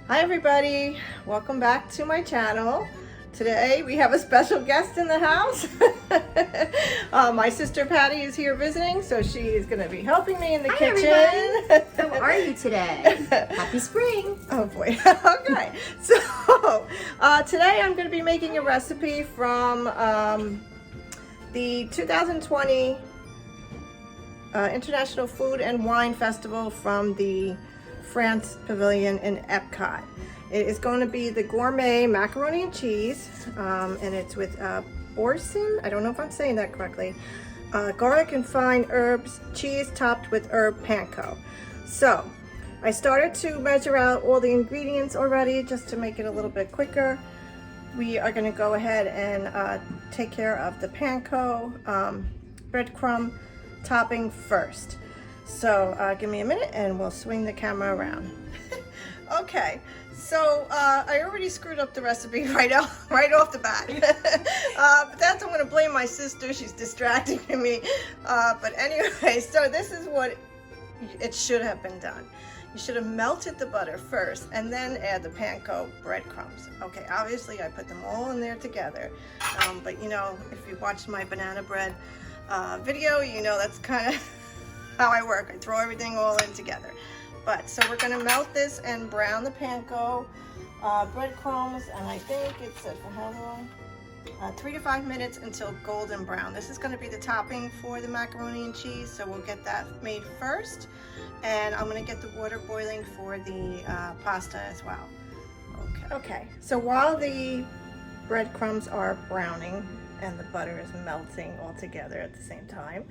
Hi everybody, welcome back to my channel. Today we have a special guest in the house. My sister Patty is here visiting, so she is going to be helping me in the kitchen. Everybody. How are you today? Happy spring. Oh boy. Okay, so today I'm going to be making a recipe from the 2020 International Food and Wine Festival from the France Pavilion in Epcot. It is going to be the gourmet macaroni and cheese, and it's with boursin, I don't know if I'm saying that correctly, garlic and fine herbs, cheese topped with herb panko. So I started to measure out all the ingredients already just to make it a little bit quicker. We are going to go ahead and take care of the panko breadcrumb topping first. So give me a minute and we'll swing the camera around. Okay, so I already screwed up the recipe right off the bat. But that's, I'm going to blame my sister. She's distracting me. But anyway, so this is what it should have been done. You should have melted the butter first and then add the panko breadcrumbs. Okay, obviously I put them all in there together. But you know, if you watched my banana bread video, you know that's kind of how I work. I throw everything all in together. But so we're going to melt this and brown the panko breadcrumbs, and I think it's for how long? 3 to 5 minutes until golden brown. This is going to be the topping for the macaroni and cheese, so we'll get that made first, and I'm going to get the water boiling for the pasta as well. Okay, so while the breadcrumbs are browning and the butter is melting all together at the same time,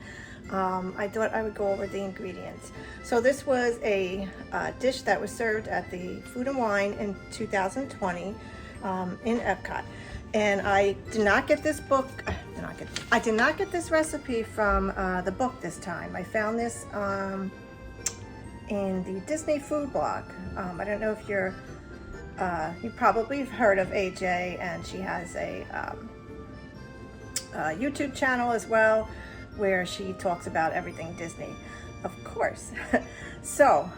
I thought I would go over the ingredients. So this was a dish that was served at the Food and Wine in 2020 in Epcot, and I did not get this book. I did not get this recipe from the book this time. I found this in the Disney food blog. I don't know if you probably have heard of AJ, and she has a YouTube channel as well where she talks about everything Disney, of course. So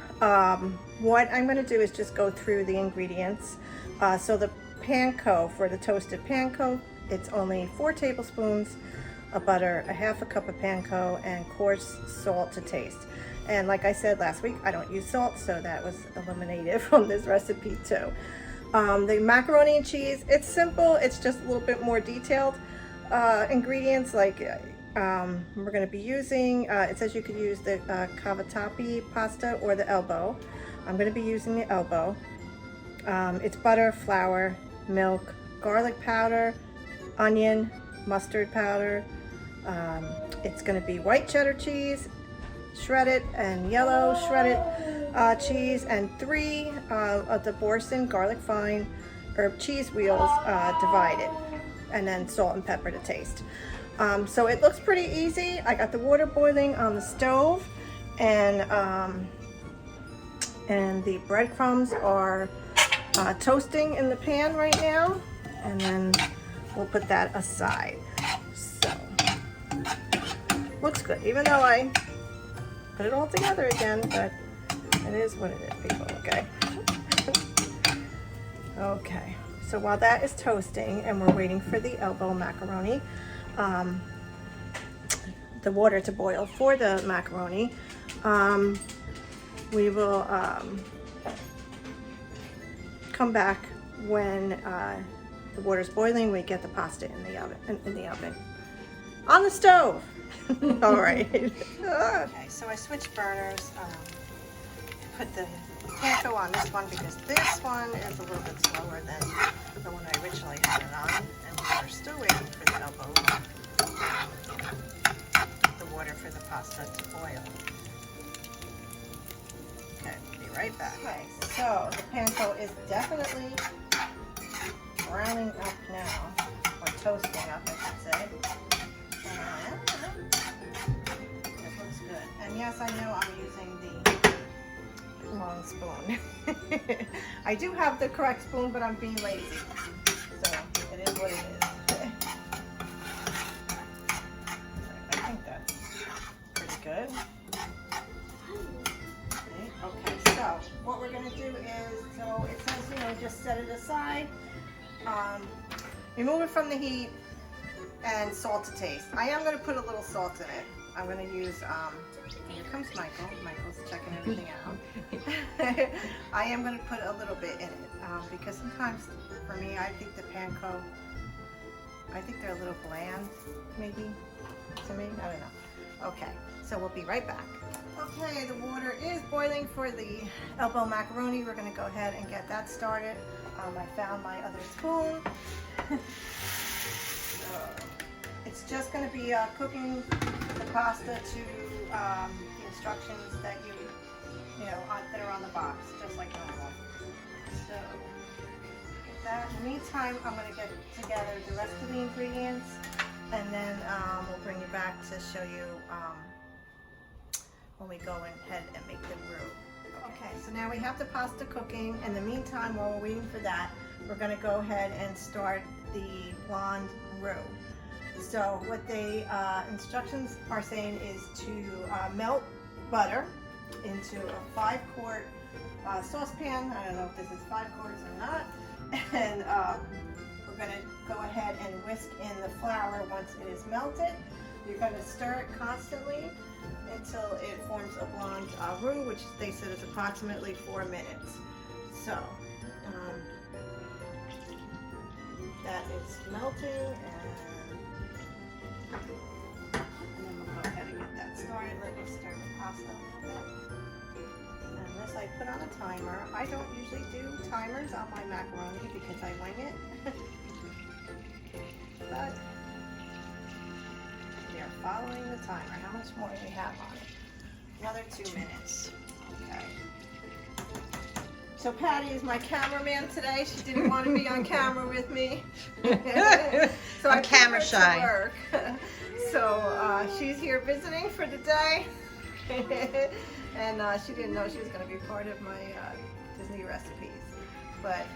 what I'm going to do is just go through the ingredients. So the panko, for the toasted panko, it's only 4 tablespoons of butter, a half a cup of panko, and coarse salt to taste. And like I said last week, I don't use salt, so that was eliminated from this recipe too. The macaroni and cheese, it's simple, it's just a little bit more detailed. Ingredients like we're going to be using, it says you could use the cavatappi pasta or the elbow. I'm going to be using the elbow. It's butter, flour, milk, garlic powder, onion, mustard powder. It's going to be white cheddar cheese, shredded, and yellow shredded cheese, and 3 of the boursin garlic fine herb cheese wheels divided, and then salt and pepper to taste. So it looks pretty easy. I got the water boiling on the stove, and the breadcrumbs are toasting in the pan right now, and then we'll put that aside. So looks good, even though I put it all together again, but it is what it is, people. Okay. Okay. So while that is toasting and we're waiting for the elbow macaroni, the water to boil for the macaroni, we will come back when the water's boiling. We get the pasta in the oven, on the stove. All right. Okay, so I switched burners. Put the panko on this one because this one is a little bit slower than the one I originally had it on, and we're still waiting for the elbow, the water for the pasta to boil. Okay, be right back. Okay, so the panko is definitely browning up now, or toasting up, I should say. And it looks good. And yes, I know I'm using the wrong spoon. I do have the correct spoon, but I'm being lazy. So it is what it is. I think that's pretty good. Okay, so what we're going to do is So it says, you know, just set it aside. Remove it from the heat and salt to taste. I am going to put a little salt in it. I'm going to use, here comes Michael. Michael's checking everything out. I am going to put a little bit in it because sometimes for me, I think the panko, I think they're a little bland, maybe, to me. I don't know. Okay, so we'll be right back. Okay, the water is boiling for the elbow macaroni. We're going to go ahead and get that started. I found my other spoon. It's just going to be cooking the pasta to the instructions that you know, that are on the box, just like normal. So, with that. In the meantime, I'm going to get together the rest of the ingredients, and then we'll bring you back to show you when we go ahead and make the roux. Okay, so now we have the pasta cooking. In the meantime, while we're waiting for that, we're going to go ahead and start the blonde roux. So what the instructions are saying is to melt butter into a 5-quart saucepan. I don't know if this is 5 quarts or not. And we're going to go ahead and whisk in the flour once it is melted. You're going to stir it constantly until it forms a blonde roux, which they said is approximately 4 minutes. So that is melting, and then we'll go ahead and get that started. Let me stir the pasta a little bit. And this I put on a timer. I don't usually do timers on my macaroni because I wing it. But we are following the timer. How much more do we have on it? Another 2 minutes. Okay. So Patty is my cameraman today. She didn't want to be on camera with me. So I'm camera shy. So she's here visiting for the day. And she didn't know she was going to be part of my Disney recipes. But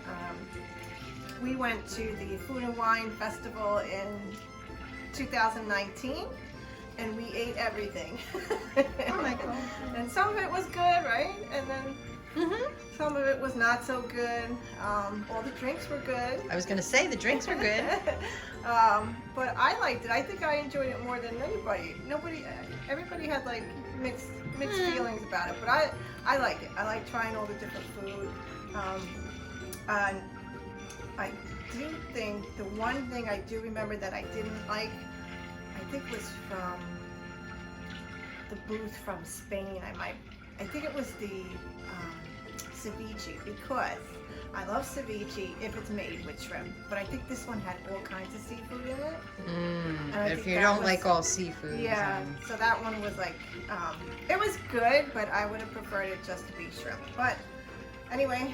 we went to the Food and Wine Festival in 2019, and we ate everything. Oh my God. And some of it was good, right? And then some of it was not so good. All the drinks were good. I was going to say the drinks were good. But I liked it. I think I enjoyed it more than anybody. Everybody had like mixed feelings about it, but I like it. I like trying all the different food. And I do think the one thing I do remember that I didn't like, I think was from the booth from Spain. I think it was the ceviche, because I love ceviche if it's made with shrimp, but I think this one had all kinds of seafood in it. If you don't like all seafood. Yeah, so that one was like, it was good, but I would have preferred it just to be shrimp. But anyway,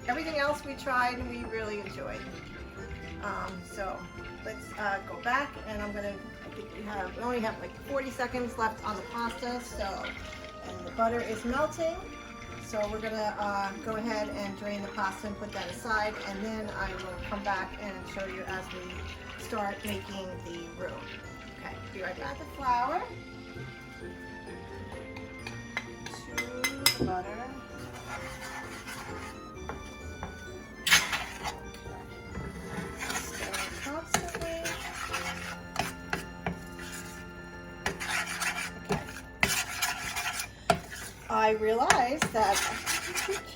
everything else we tried and we really enjoyed. So let's go back, and I think we only have like 40 seconds left on the pasta. So, and the butter is melting. So we're gonna go ahead and drain the pasta and put that aside, and then I will come back and show you as we start making the roux. Okay, be right back. The flour to the butter. Stir it constantly. Okay. I realized that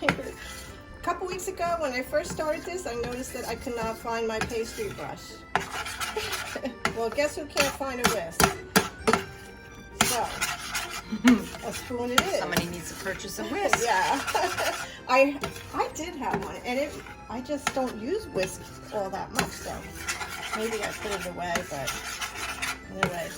a couple weeks ago when I first started this, I noticed that I could not find my pastry brush. Well, guess who can't find a whisk? So, a spoon it is. Somebody needs to purchase a whisk. Yeah. I did have one, and I just don't use whisk all that much, so maybe I put it away, but anyway,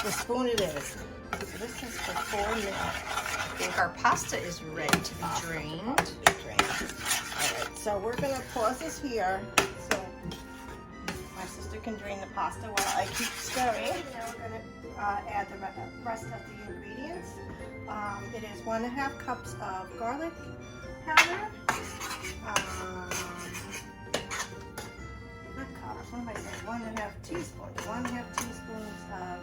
the spoon it is. So this is for 4 minutes. I think our pasta is ready to be drained. Alright, so we're going to pause this here so my sister can drain the pasta while I keep stirring. Now we're going to add the rest of the ingredients. It is 1.5 cups of garlic powder. Not cups, what am I saying? 1.5 teaspoons. 1.5 teaspoons of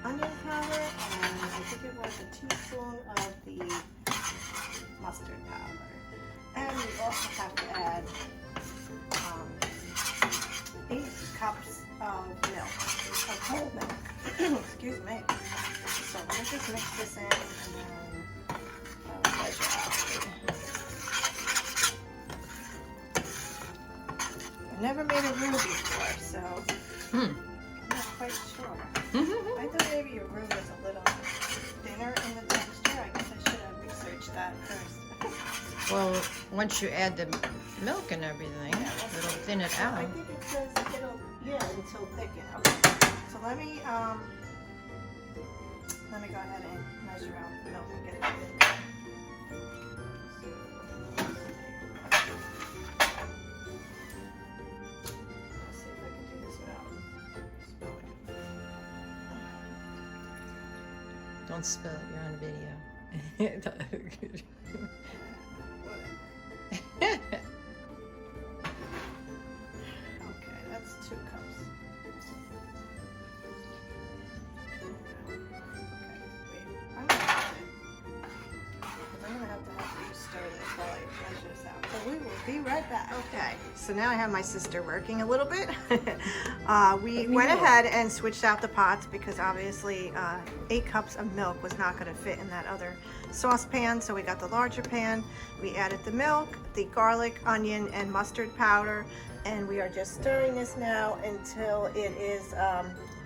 onion powder, and I think it was a teaspoon of the mustard powder. And we also have to add 8 cups of milk, of whole milk. Excuse me. So let me just mix this in and then I'll measure out. I've never made a roux before, so I'm not quite sure. I thought maybe your roux was a little thinner in the texture. I guess I should have researched that first. Well, once you add the milk and everything, it'll thin it I out. think it says it'll, until thicken. Okay. So let me go ahead and measure out the milk and get that in. Let's see if I can do this without spilling. Don't spill it, you're on video. Okay, that's 2 cups. I'm gonna have to stir this while I measure this out. So we will be right back. Okay, so now I have my sister working a little bit. We went ahead and switched out the pots because obviously 8 cups of milk was not gonna fit in that other saucepan, so we got the larger pan. We added the milk, the garlic, onion, and mustard powder, and we are just stirring this now until it is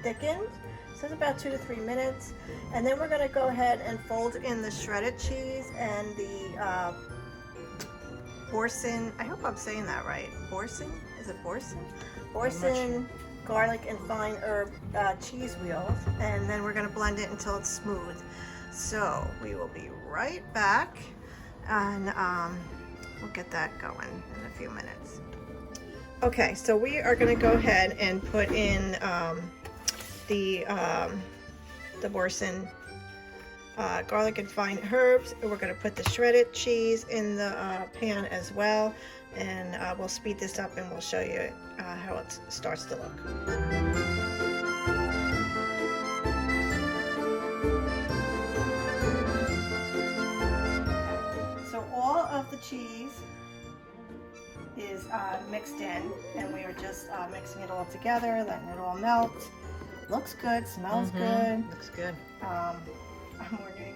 thickened. So it's about 2 to 3 minutes. And then we're gonna go ahead and fold in the shredded cheese and the Boursin, I hope I'm saying that right. Boursin? Is it Boursin? Boursin, garlic, and fine herb cheese wheels. And then we're gonna blend it until it's smooth. So we will be right back and we'll get that going in a few minutes. Okay, so we are gonna go ahead and put in the Boursin garlic and fine herbs. We're going to put the shredded cheese in the pan as well, and we'll speed this up and we'll show you how it starts to look. So all of the cheese is mixed in, and we are just mixing it all together, letting it all melt. Looks good, smells good. Looks good. I'm wondering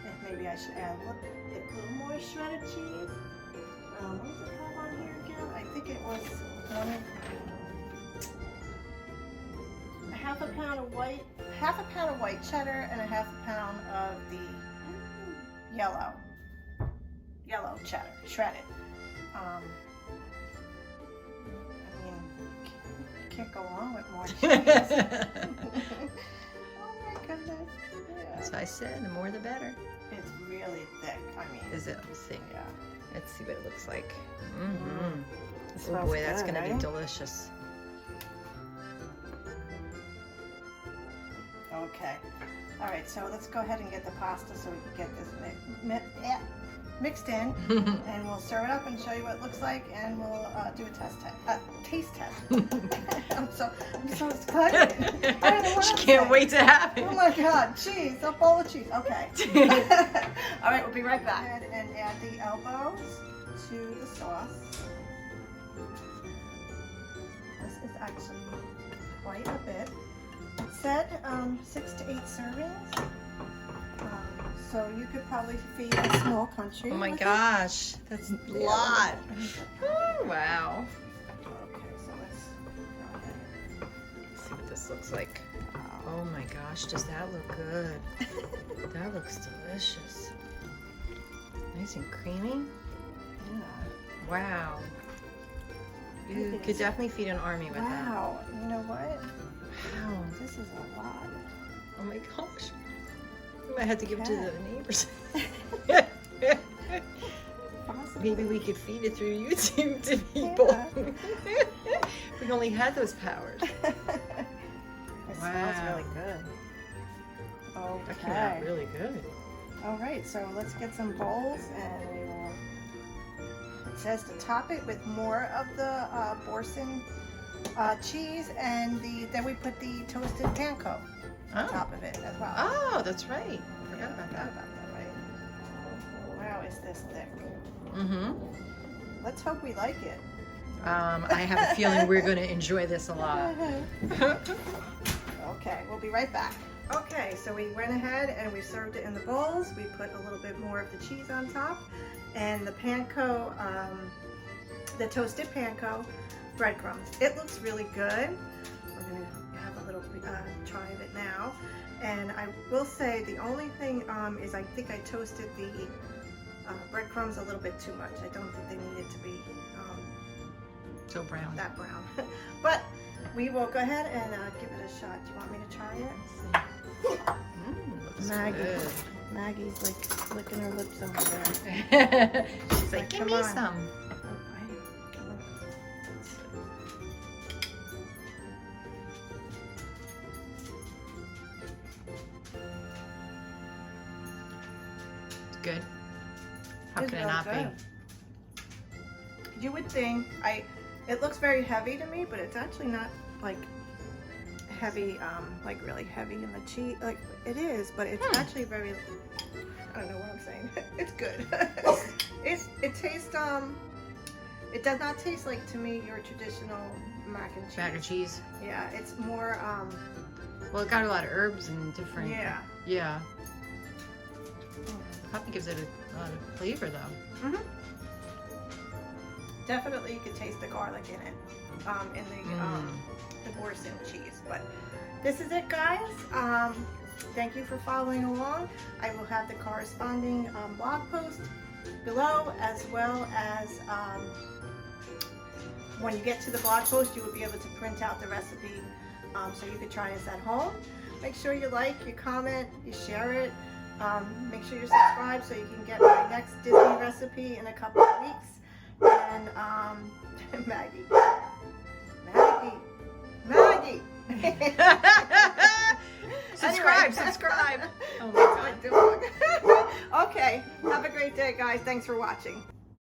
if maybe I should add a little more shredded cheese. What does it have on here again? I think it was half a pound of white cheddar and a half a pound of the yellow cheddar, shredded. I mean, can't go wrong with more cheese. Oh my goodness. Yeah. As I said, the more the better. It's really thick. I mean, Is it? Let's see. yeah. Let's see what it looks like. It Oh smells boy, that's good, gonna right? be delicious. Okay. All right, so let's go ahead and get the pasta so we can get this mixed in, and we'll serve it up and show you what it looks like, and we'll do a taste test. I'm so excited. I don't know what She I'm can't saying. wait to have it. Oh my God, cheese, a bowl of cheese. Okay. All right, we'll be right back. And add the elbows to the sauce. This is actually quite a bit. It said 6 to 8 servings. So you could probably feed a small country. Oh my with gosh, that's a lot. Oh, wow. it. Okay, so let's go ahead. Let's see what this looks like. Oh my gosh, does that look good? That looks delicious. Nice and creamy. Yeah. Wow. You It could is. definitely feed an army with that. Wow. You know what? Wow. This is a lot. Oh my gosh. I had to give it to the neighbors. Maybe we could feed it through YouTube to people. We only had those powers. It smells really good. That came out Okay. really good. All right, so let's get some bowls, and we will. It says to top it with more of the Boursin cheese, and then we put the toasted panko on top of it as well. Oh, that's right. I forgot about Forgot that. about that, right? Wow, is this thick? Mm-hmm. Let's hope we like it. I have a feeling we're going to enjoy this a lot. Okay, we'll be right back. Okay, so we went ahead and we served it in the bowls. We put a little bit more of the cheese on top and the panko, the toasted panko breadcrumbs. It looks really good. We're gonna have a little try of it now. And I will say the only thing is I think I toasted the breadcrumbs a little bit too much. I don't think they needed to be So brown. that brown. But we will go ahead and give it a shot. Do you want me to try it? Looks Maggie. good. Maggie's like licking her lips over there. She's like, give Come me on. some. It's good. How It's can it real not good. You would think, it looks very heavy to me, but it's actually not like heavy, like really heavy in the cheese. Like it is, but it's actually very, I don't know what I'm saying. It's good. It tastes, it does not taste like to me your traditional mac and cheese. Mac and cheese. Yeah, it's more, Well, it got a lot of herbs and different. yeah. Yeah. Probably gives it a lot of flavor though. Mm-hmm. Definitely you can taste the garlic in it, in the Boursin cheese. But this is it, guys. Thank you for following along. I will have the corresponding blog post below, as well as when you get to the blog post, you will be able to print out the recipe so you can try this at home. Make sure you like, you comment, you share it. Make sure you're subscribed so you can get my next Disney recipe in a couple of weeks. And Maggie. Subscribe, Anyway. subscribe. Oh my That's God. my dog. Okay, have a great day, guys. Thanks for watching.